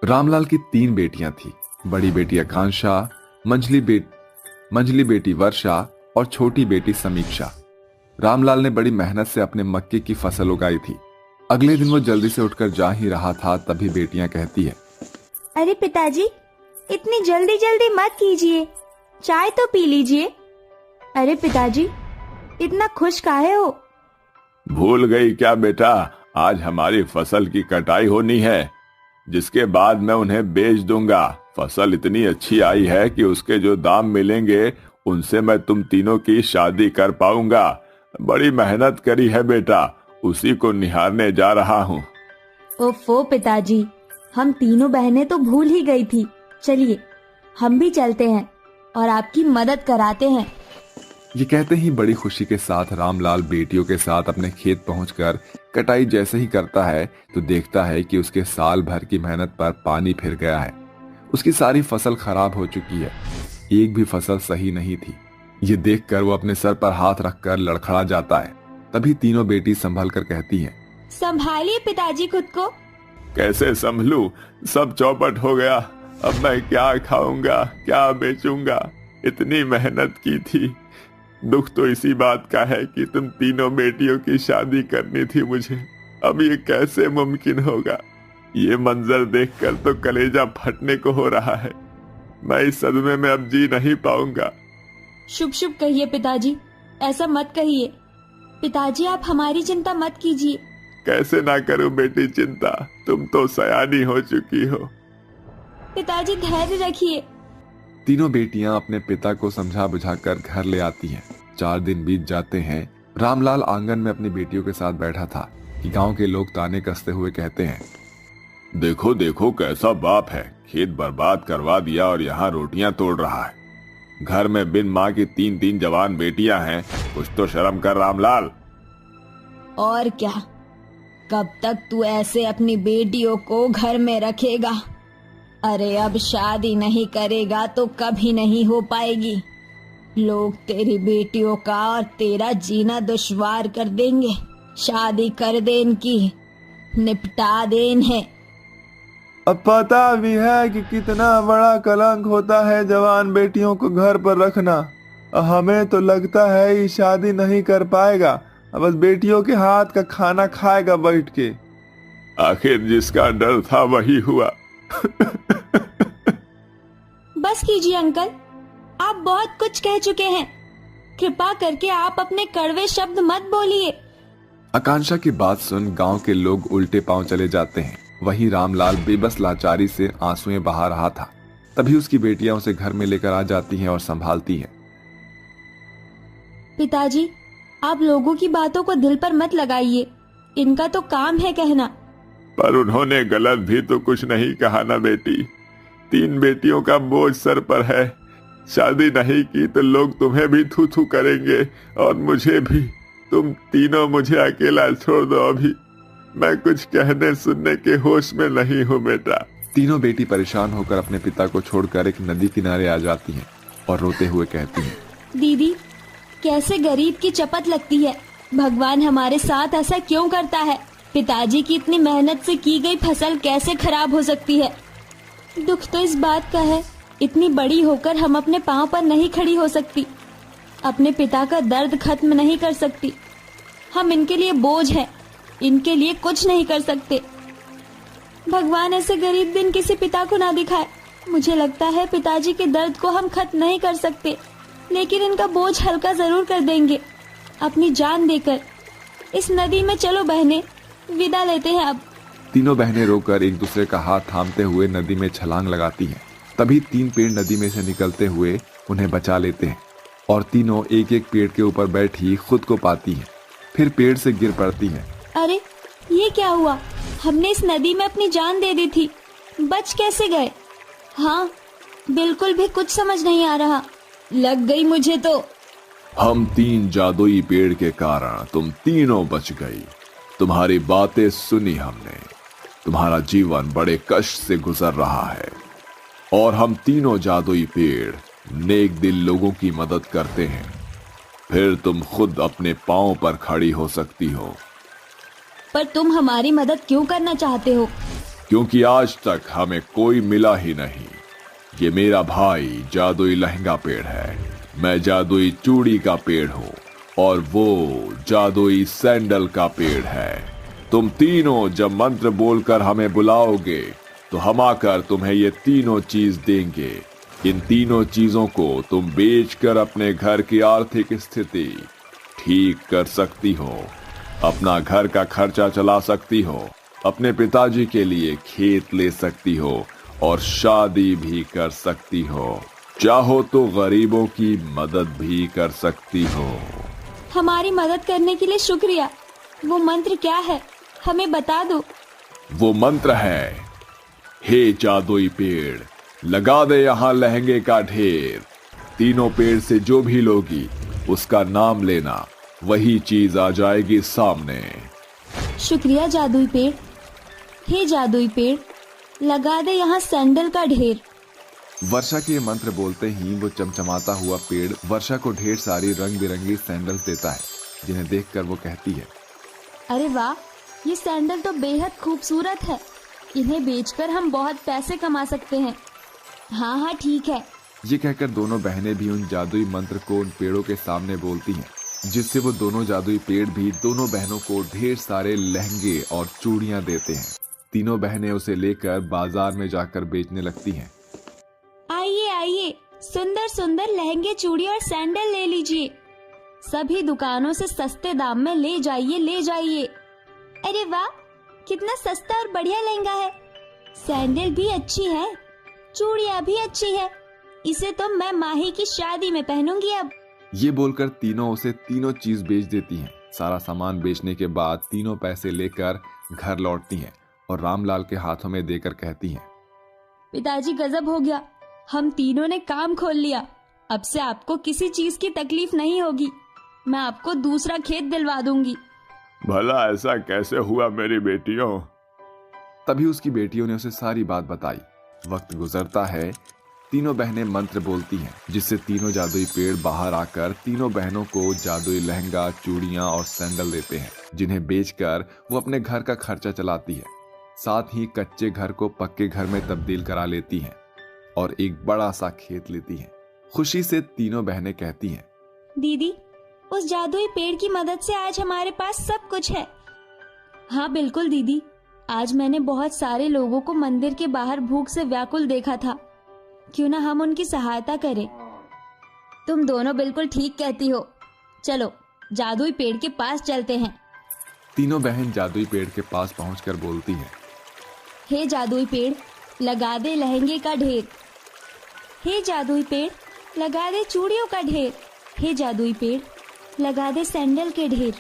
रामलाल की 3 बेटियां थी। बड़ी बेटी आकांक्षा, मंझली बेटी वर्षा और छोटी बेटी समीक्षा। रामलाल ने बड़ी मेहनत से अपने मक्के की फसल उगाई थी। अगले दिन वो जल्दी से उठकर जा ही रहा था, तभी बेटियां कहती है, अरे पिताजी, इतनी जल्दी जल्दी मत कीजिए, चाय तो पी लीजिए। अरे पिताजी, इतना खुश काहे हो? भूल गई क्या बेटा, आज हमारी फसल की कटाई होनी है, जिसके बाद मैं उन्हें बेच दूंगा। फसल इतनी अच्छी आई है कि उसके जो दाम मिलेंगे उनसे मैं तुम तीनों की शादी कर पाऊंगा। बड़ी मेहनत करी है बेटा, उसी को निहारने जा रहा हूँ। ओफो पिताजी, हम तीनों बहनें तो भूल ही गई थी। चलिए हम भी चलते हैं और आपकी मदद कराते हैं। ये कहते ही बड़ी खुशी के साथ रामलाल बेटियों के साथ अपने खेत पहुंचकर कटाई जैसे ही करता है तो देखता है कि उसके साल भर की मेहनत पर पानी फिर गया है। उसकी सारी फसल खराब हो चुकी है, एक भी फसल सही नहीं थी। ये देखकर वो अपने सर पर हाथ रखकर लड़खड़ा जाता है। तभी तीनों बेटी संभल कर कहती हैं, संभालिए पिताजी खुद को। कैसे संभलूं, सब चौपट हो गया। अब मैं क्या खाऊंगा, क्या बेचूंगा, इतनी मेहनत की थी। दुख तो इसी बात का है कि तुम तीनों बेटियों की शादी करनी थी मुझे। अब ये कैसे मुमकिन होगा? ये मंजर देखकर तो कलेजा फटने को हो रहा है। मैं इस सदमे में अब जी नहीं पाऊंगा। शुभ शुभ कहिए पिताजी, ऐसा मत कहिए। पिताजी आप हमारी चिंता मत कीजिए। कैसे ना करूं बेटी चिंता, तुम तो सयानी हो चुकी हो। पिताजी धैर्य रखिए। तीनों बेटियां अपने पिता को समझा बुझाकर घर ले आती हैं। 4 दिन बीत जाते हैं। रामलाल आंगन में अपनी बेटियों के साथ बैठा था कि गांव के लोग ताने कसते हुए कहते हैं, देखो देखो कैसा बाप है, खेत बर्बाद करवा दिया और यहाँ रोटियां तोड़ रहा है। घर में बिन माँ की 3-3 जवान बेटियां हैं, कुछ तो शर्म कर रामलाल। और क्या, कब तक तू ऐसे अपनी बेटियों को घर में रखेगा? अरे अब शादी नहीं करेगा तो कभी नहीं हो पाएगी। लोग तेरी बेटियों का और तेरा जीना दुश्वार कर देंगे। शादी कर दे इनकी, निपटा दे इन्हें। अब पता भी है कि कितना बड़ा कलंक होता है जवान बेटियों को घर पर रखना। हमें तो लगता है ये शादी नहीं कर पाएगा, बस बेटियों के हाथ का खाना खाएगा बैठ के। आखिर जिसका डर था वही हुआ। बस कीजिए अंकल, आप बहुत कुछ कह चुके हैं। कृपा करके आप अपने कड़वे शब्द मत बोलिए। आकांक्षा की बात सुन गांव के लोग उल्टे पांव चले जाते हैं। वहीं रामलाल बेबस लाचारी से आंसुएं बहा रहा था। तभी उसकी बेटियां उसे घर में लेकर आ जाती हैं और संभालती हैं। पिताजी, आप लोगों की बातों को दिल पर मत लगाइए, इनका तो काम है कहना। पर उन्होंने गलत भी तो कुछ नहीं कहा ना बेटी। 3 बेटियों का बोझ सर पर है। शादी नहीं की तो लोग तुम्हें भी थू थू करेंगे और मुझे भी। तुम तीनों मुझे अकेला छोड़ दो, अभी मैं कुछ कहने सुनने के होश में नहीं हूँ बेटा। तीनों बेटी परेशान होकर अपने पिता को छोड़कर एक नदी किनारे आ जाती हैं और रोते हुए कहती हैं, दीदी, कैसे गरीब की चपत लगती है। भगवान हमारे साथ ऐसा क्यों करता है? पिताजी की इतनी मेहनत से की गई फसल कैसे खराब हो सकती है? दुख तो इस बात का है, इतनी बड़ी होकर हम अपने पांव पर नहीं खड़ी हो सकती, अपने पिता का दर्द खत्म नहीं कर सकती। हम इनके लिए बोझ हैं, इनके लिए कुछ नहीं कर सकते। भगवान ऐसे गरीब दिन किसी पिता को ना दिखाए। मुझे लगता है पिताजी के दर्द को हम खत्म नहीं कर सकते, लेकिन इनका बोझ हल्का जरूर कर देंगे, अपनी जान देकर। इस नदी में चलो बहनें, विदा लेते हैं अब। तीनों बहनें रोकर एक दूसरे का हाथ थामते हुए नदी में छलांग लगाती हैं। तभी 3 पेड़ नदी में से निकलते हुए उन्हें बचा लेते हैं और तीनों एक एक पेड़ के ऊपर बैठी खुद को पाती हैं, फिर पेड़ से गिर पड़ती हैं। अरे ये क्या हुआ? हमने इस नदी में अपनी जान दे दी थी, बच कैसे गए? हाँ, बिल्कुल भी कुछ समझ नहीं आ रहा। लग गई मुझे तो। हम 3 जादुई पेड़ के कारण तुम तीनों बच गई। तुम्हारी बातें सुनी हमने। तुम्हारा जीवन बड़े कष्ट से गुजर रहा है और हम तीनों जादुई पेड़ नेक दिल लोगों की मदद करते हैं। फिर तुम खुद अपने पांव पर खड़ी हो सकती हो। पर तुम हमारी मदद क्यों करना चाहते हो? क्योंकि आज तक हमें कोई मिला ही नहीं। ये मेरा भाई जादुई लहंगा पेड़ है, मैं जादुई चूड़ी का पेड़ हूँ और वो जादुई सैंडल का पेड़ है। तुम तीनों जब मंत्र बोलकर हमें बुलाओगे तो हम आकर तुम्हें ये तीनों चीज देंगे। इन तीनों चीजों को तुम बेचकर अपने घर की आर्थिक स्थिति ठीक कर सकती हो, अपना घर का खर्चा चला सकती हो, अपने पिताजी के लिए खेत ले सकती हो और शादी भी कर सकती हो। चाहो तो गरीबों की मदद भी कर सकती हो। हमारी मदद करने के लिए शुक्रिया। वो मंत्र क्या है, हमें बता दो। वो मंत्र है, हे जादुई पेड़, लगा दे यहाँ लहंगे का ढेर। तीनों पेड़ से जो भी लोगी उसका नाम लेना, वही चीज आ जाएगी सामने। शुक्रिया जादुई पेड़। हे जादुई पेड़, लगा दे यहाँ सैंडल का ढेर। वर्षा के मंत्र बोलते ही वो चमचमाता हुआ पेड़ वर्षा को ढेर सारी रंग बिरंगी सैंडल्स देता है, जिन्हें देखकर वो कहती है, अरे वाह, ये सैंडल तो बेहद खूबसूरत है। इन्हें बेचकर हम बहुत पैसे कमा सकते हैं। हाँ हाँ ठीक है। ये कहकर दोनों बहनें भी उन जादुई मंत्र को उन पेड़ों के सामने बोलती हैं, जिससे वो दोनों जादुई पेड़ भी दोनों बहनों को ढेर सारे लहंगे और चूड़ियां देते हैं। तीनों बहनें उसे लेकर बाजार में जाकर बेचने लगती हैं। आइए आइए, सुंदर सुंदर लहंगे, चूड़ी और सैंडल ले लीजिए। सभी दुकानों से सस्ते दाम में ले जाइए ले जाइए। अरे वाह, कितना सस्ता और बढ़िया लहंगा है। सैंडल भी अच्छी है, चूड़ियां भी अच्छी है। इसे तो मैं माही की शादी में पहनूंगी अब। ये बोलकर तीनों उसे तीनों चीज बेच देती हैं। सारा सामान बेचने के बाद तीनों पैसे लेकर घर लौटती हैं और रामलाल के हाथों में देकर कहती हैं, पिताजी गजब हो गया, हम तीनों ने काम खोल लिया। अब से आपको किसी चीज की तकलीफ नहीं होगी। मैं आपको दूसरा खेत दिलवा दूंगी। भला ऐसा कैसे हुआ मेरी बेटियों? तभी उसकी बेटियों ने उसे सारी बात बताई। वक्त गुजरता है, तीनों बहनें मंत्र बोलती हैं, जिससे तीनों जादुई पेड़ बाहर आकर तीनों बहनों को जादुई लहंगा, चूड़ियां और सैंडल देते हैं, जिन्हें बेचकर वो अपने घर का खर्चा चलाती है। साथ ही कच्चे घर को पक्के घर में तब्दील करा लेती हैं और एक बड़ा सा खेत लेती हैं। खुशी से तीनों बहनें कहती हैं, दीदी, उस जादुई पेड़ की मदद से आज हमारे पास सब कुछ है। हाँ बिल्कुल दीदी, आज मैंने बहुत सारे लोगों को मंदिर के बाहर भूख से व्याकुल देखा था। क्यों ना हम उनकी सहायता करें। तुम दोनों बिल्कुल ठीक कहती हो। चलो जादुई पेड़ के पास चलते हैं। तीनों बहन जादुई पेड़ के पास पहुंचकर बोलती हैं, हे जादुई पेड़, लगा दे लहंगे का ढेर। हे जादुई पेड़, लगा दे चूड़ियों का ढेर। हे जादुई पेड़, लगा दे सैंडल के ढेर।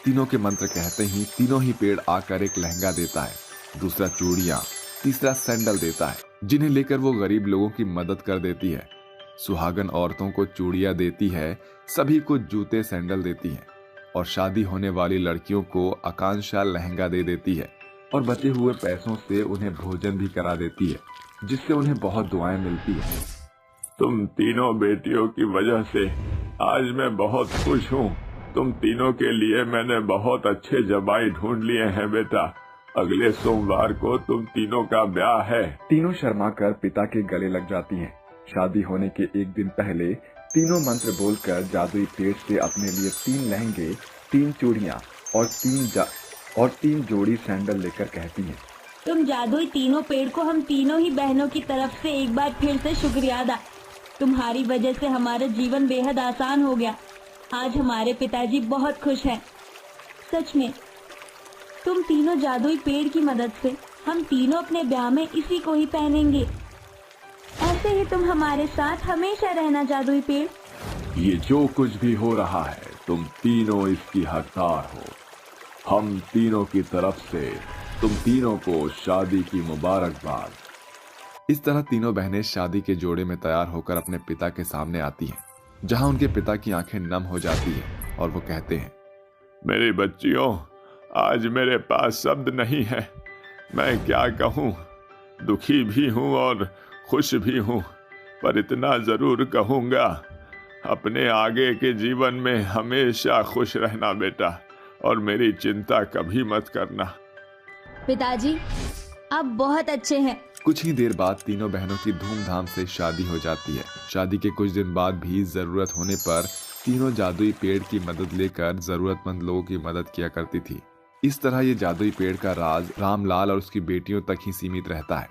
तीनों के मंत्र कहते ही तीनों ही पेड़ आकर एक लहंगा देता है, दूसरा चूड़ियां, तीसरा सैंडल देता है, जिन्हें लेकर वो गरीब लोगों की मदद कर देती है। सुहागन औरतों को चूड़ियां देती है, सभी को जूते सैंडल देती है और शादी होने वाली लड़कियों को आकांक्षा लहंगा दे देती है और बचे हुए पैसों से उन्हें भोजन भी करा देती है, जिससे उन्हें बहुत दुआएं मिलती है। तुम तीनों बेटियों की वजह से आज मैं बहुत खुश हूँ। तुम तीनों के लिए मैंने बहुत अच्छे जमाई ढूंढ लिए हैं बेटा। अगले सोमवार को तुम तीनों का ब्याह है। तीनों शर्मा कर पिता के गले लग जाती हैं। शादी होने के एक दिन पहले तीनों मंत्र बोलकर जादुई पेड़ से अपने लिए 3 लहंगे, 3 चूड़ियां और 3 जोड़ी सैंडल लेकर कहती हैं, तुम जादुई तीनों पेड़ को हम तीनों ही बहनों की तरफ से एक बार फिर से शुक्रिया अदा। तुम्हारी वजह से हमारा जीवन बेहद आसान हो गया। आज हमारे पिताजी बहुत खुश हैं। सच में तुम तीनों जादुई पेड़ की मदद से हम तीनों अपने ब्याह में इसी को ही पहनेंगे। ऐसे ही तुम हमारे साथ हमेशा रहना जादुई पेड़। ये जो कुछ भी हो रहा है तुम तीनों इसकी हकदार हो। हम तीनों की तरफ से तुम तीनों को शादी की मुबारकबाद। इस तरह तीनों बहनें शादी के जोड़े में तैयार होकर अपने पिता के सामने आती हैं, जहां उनके पिता की आंखें नम हो जाती हैं और वो कहते हैं, मेरी बच्चियों, आज मेरे पास शब्द नहीं है। मैं क्या कहूँ। दुखी भी हूँ और खुश भी हूँ, पर इतना जरूर कहूँगा, अपने आगे के जीवन में हमेशा खुश रहना बेटा, और मेरी चिंता कभी मत करना। पिताजी, आप बहुत अच्छे हैं। कुछ ही देर बाद तीनों बहनों की धूमधाम से शादी हो जाती है। शादी के कुछ दिन बाद भी जरूरत होने पर तीनों जादुई पेड़ की मदद लेकर जरूरतमंद लोगों की मदद किया करती थी। इस तरह ये जादुई पेड़ का राज रामलाल और उसकी बेटियों तक ही सीमित रहता है।